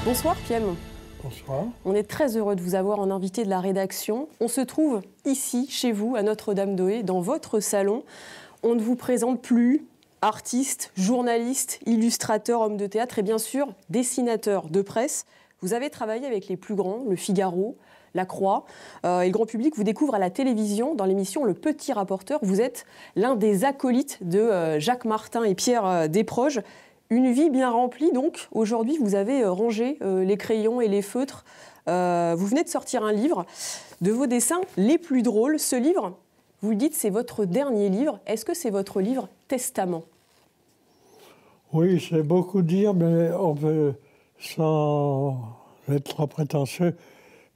Bonsoir Piem. Bonsoir. On est très heureux de vous avoir en invité de la rédaction. On se trouve ici, chez vous, à Notre-Dame-d'Oé, dans votre salon. On ne vous présente plus artiste, journaliste, illustrateur, homme de théâtre et bien sûr dessinateur de presse. Vous avez travaillé avec les plus grands, Le Figaro, La Croix. Et le grand public vous découvre à la télévision dans l'émission Le Petit Rapporteur. Vous êtes l'un des acolytes de Jacques Martin et Pierre Desproges. Une vie bien remplie, donc. Aujourd'hui, vous avez rangé les crayons et les feutres. Vous venez de sortir un livre de vos dessins les plus drôles. Ce livre, vous le dites, c'est votre dernier livre. Est-ce que c'est votre livre testament? Oui, c'est beaucoup dire, mais on peut, sans être trop prétentieux,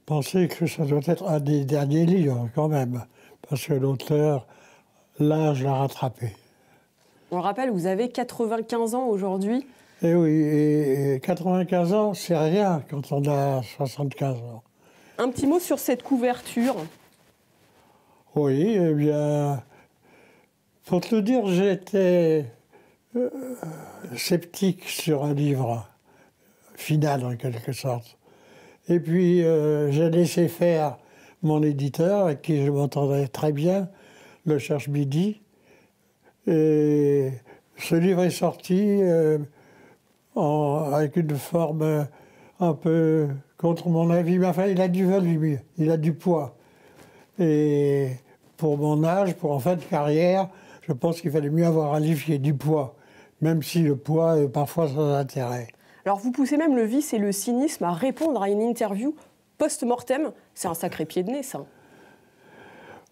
penser que ça doit être un des derniers livres, quand même. Parce que l'auteur, l'âge l'a rattrapé. On le rappelle, vous avez 95 ans aujourd'hui. Et oui, et 95 ans, c'est rien quand on a 75 ans. Un petit mot sur cette couverture. Oui, eh bien, pour te le dire, j'étais sceptique sur un livre final, en quelque sorte. Et puis, j'ai laissé faire mon éditeur, avec qui je m'entendais très bien, Le Cherche Midi. Et ce livre est sorti avec une forme un peu contre mon avis. Mais enfin, il a du volume, il a du poids. Et pour mon âge, pour en fin de carrière, je pense qu'il fallait mieux avoir un livre qui ait du poids, même si le poids est parfois sans intérêt. Alors vous poussez même le vice et le cynisme à répondre à une interview post-mortem. C'est un sacré pied de nez, ça.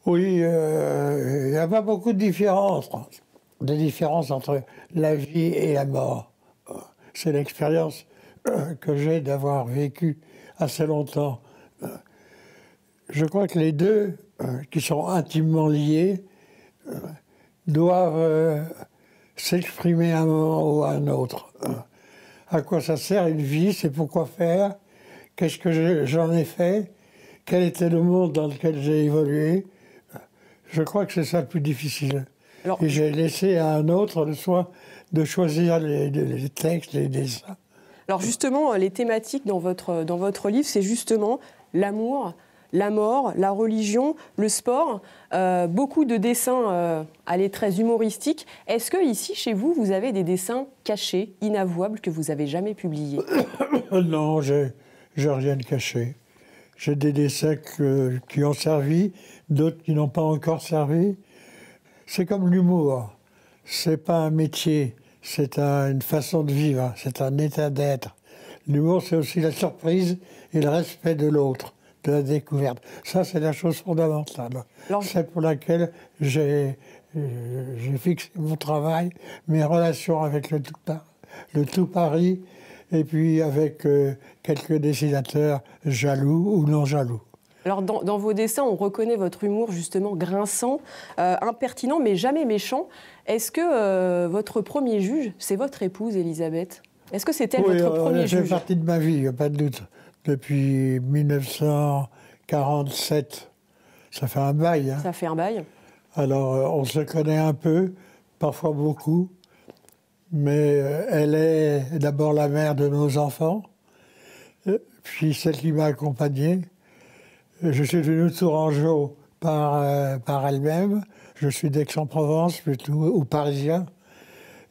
Oui, il n'y a pas beaucoup de différences entre la vie et la mort. C'est l'expérience que j'ai d'avoir vécu assez longtemps. Je crois que les deux, qui sont intimement liés, doivent s'exprimer à un moment ou à un autre. À quoi ça sert une vie? C'est pourquoi faire? Qu'est-ce que j'en ai fait? Quel était le monde dans lequel j'ai évolué? Je crois que c'est ça le plus difficile. Alors, et j'ai laissé à un autre le soin de choisir les textes, les dessins. Alors justement, les thématiques dans votre livre, c'est justement l'amour, la mort, la religion, le sport. Beaucoup de dessins allaient très humoristiques. Est-ce que ici, chez vous, vous avez des dessins cachés, inavouables, que vous n'avez jamais publiés? Non, j'ai rien de caché. J'ai des dessins qui ont servi, d'autres qui n'ont pas encore servi. C'est comme l'humour. C'est pas un métier, c'est une façon de vivre, c'est un état d'être. L'humour, c'est aussi la surprise et le respect de l'autre, de la découverte. Ça, c'est la chose fondamentale. C'est pour laquelle j'ai fixé mon travail, mes relations avec le tout Paris, et puis avec quelques dessinateurs jaloux ou non jaloux. Alors dans vos dessins, on reconnaît votre humour justement grinçant, impertinent, mais jamais méchant. Est-ce que votre premier juge, c'est votre épouse, Elisabeth? Est-ce que c'est elle votre premier juge? Elle fait partie de ma vie, il n'y a pas de doute. Depuis 1947, ça fait un bail. Hein. Ça fait un bail. Alors on se connaît un peu, parfois beaucoup. Mais elle est d'abord la mère de nos enfants, puis celle qui m'a accompagné. Je suis venu tourangeau par elle-même. Je suis d'Aix-en-Provence, plutôt, ou parisien.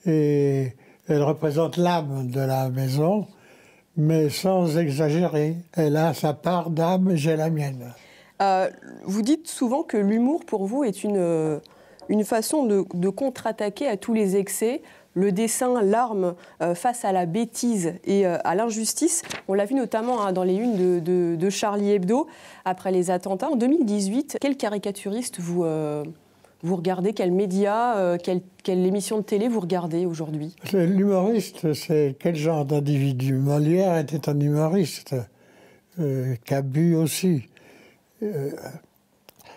Et elle représente l'âme de la maison, mais sans exagérer. Elle a sa part d'âme, j'ai la mienne. Vous dites souvent que l'humour, pour vous, est une façon de contre-attaquer à tous les excès. Le dessin, l'arme face à la bêtise et à l'injustice. On l'a vu notamment dans les unes de Charlie Hebdo, après les attentats. En 2018, quel caricaturiste vous regardez? Quel média, quelle émission de télé vous regardez aujourd'hui? L'humoriste, c'est quel genre d'individu? Molière était un humoriste. Cabu aussi.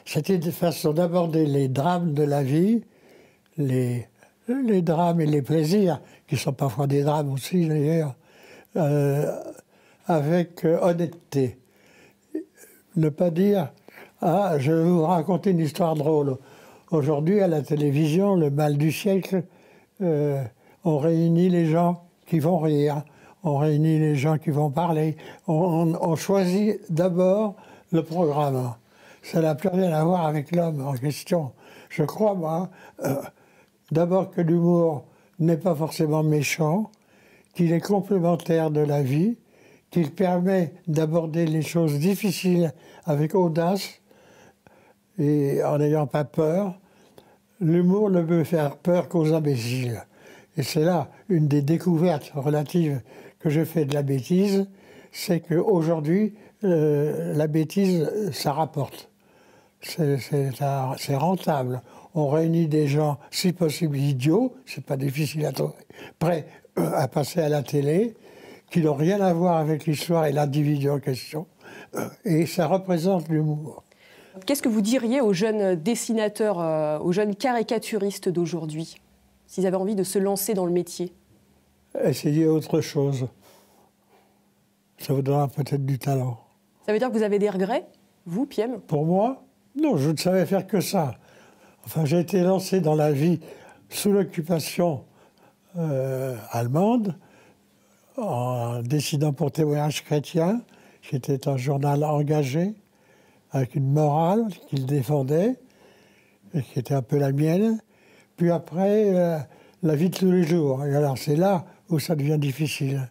C'était des façons d'aborder les drames de la vie, les drames et les plaisirs, qui sont parfois des drames aussi d'ailleurs, avec honnêteté. Ne pas dire « Ah, je vais vous raconter une histoire drôle ». Aujourd'hui, à la télévision, le mal du siècle, on réunit les gens qui vont rire. on réunit les gens qui vont parler, on choisit d'abord le programme. Ça n'a plus rien à voir avec l'homme en question. Je crois, moi, d'abord que l'humour n'est pas forcément méchant, qu'il est complémentaire de la vie, qu'il permet d'aborder les choses difficiles avec audace et en n'ayant pas peur. L'humour ne peut faire peur qu'aux imbéciles. Et c'est là une des découvertes relatives que je fais de la bêtise, c'est qu'aujourd'hui, la bêtise, ça rapporte. C'est rentable. On réunit des gens, si possible idiots, c'est pas difficile à trouver, prêts à passer à la télé, qui n'ont rien à voir avec l'histoire et l'individu en question. Et ça représente l'humour. Qu'est-ce que vous diriez aux jeunes dessinateurs, aux jeunes caricaturistes d'aujourd'hui, s'ils avaient envie de se lancer dans le métier? Essayez autre chose. Ça vous donnera peut-être du talent. Ça veut dire que vous avez des regrets, vous, Piem? Pour moi, non, je ne savais faire que ça. Enfin, j'ai été lancé dans la vie sous l'occupation allemande, en dessinant pour Témoignage chrétien, qui était un journal engagé, avec une morale qu'il défendait, et qui était un peu la mienne. Puis après, la vie de tous les jours. Et alors, c'est là où ça devient difficile.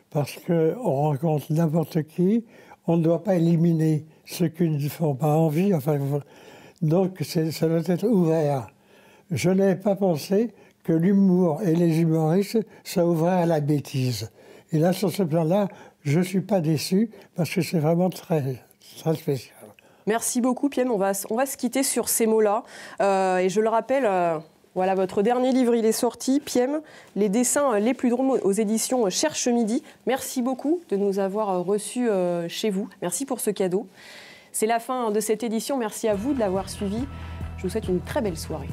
Parce qu'on rencontre n'importe qui, on ne doit pas éliminer ceux qui ne font pas envie. Enfin, donc, ça doit être ouvert. Je n'avais pas pensé que l'humour et les humoristes soient ouverts à la bêtise. Et là, sur ce plan-là, je ne suis pas déçu, parce que c'est vraiment très, très spécial. Merci beaucoup, Piem. On va se quitter sur ces mots-là. Et je le rappelle, voilà, votre dernier livre, il est sorti, Piem, les dessins les plus drôles aux éditions Cherche Midi. Merci beaucoup de nous avoir reçus chez vous. Merci pour ce cadeau. C'est la fin de cette édition. Merci à vous de l'avoir suivi. Je vous souhaite une très belle soirée.